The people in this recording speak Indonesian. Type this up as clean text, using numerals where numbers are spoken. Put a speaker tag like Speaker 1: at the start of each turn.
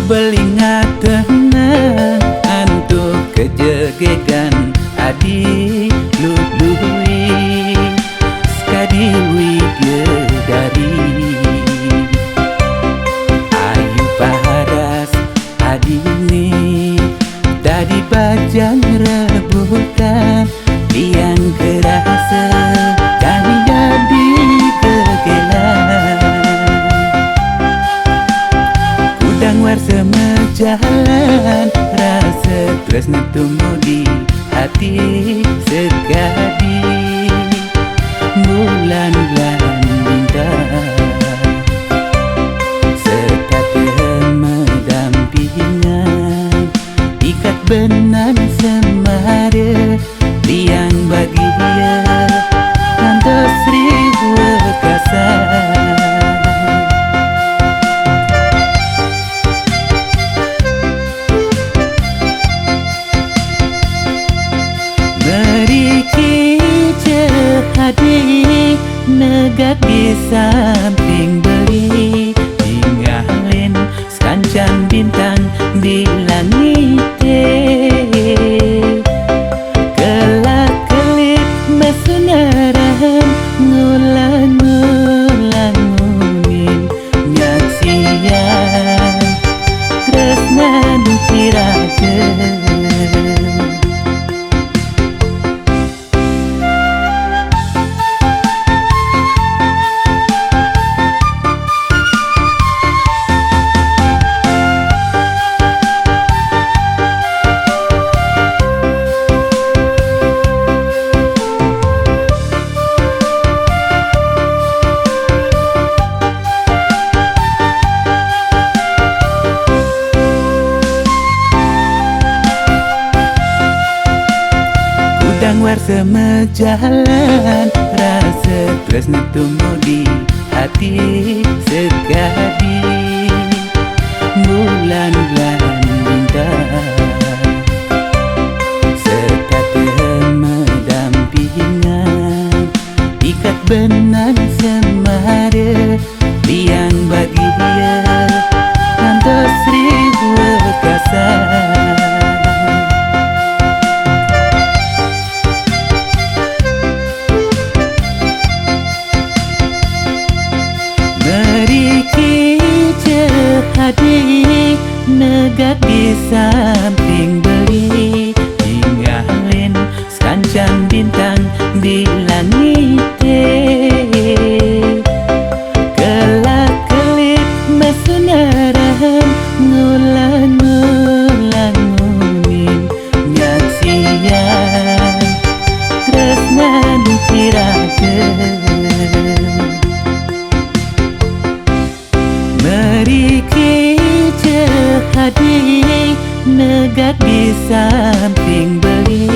Speaker 1: belingat tenang antuk kejegegan adi lului sekadi widedari ayu paras adini tadi bajang rebutan yang kerasa kami jadi kegelan udang war semejalan rasa tresna tumbuh di hati sekadi bulan-bulan bintang serta mendampingan ikat benan semada liang bahagia antos ribu kasar hadi negat di samping beri tinggalin sekancang bintang di langit kelak kelip mesunarahan ngulang-ngulang ngunin nyaksian tresna dukirakeun udang war semejalan rasa tresna tumbuh di hati sekadi bulan-bulan bintang serta mendampingan ikat benan semada liang bahagia antos ribu kasar hadi negat di samping beri tinggalin sekancang bintang di langit kelak kelip mesunarahan ngulang-ngulang ngunin nyaksian tresna dukirakeun hadi negat di samping beri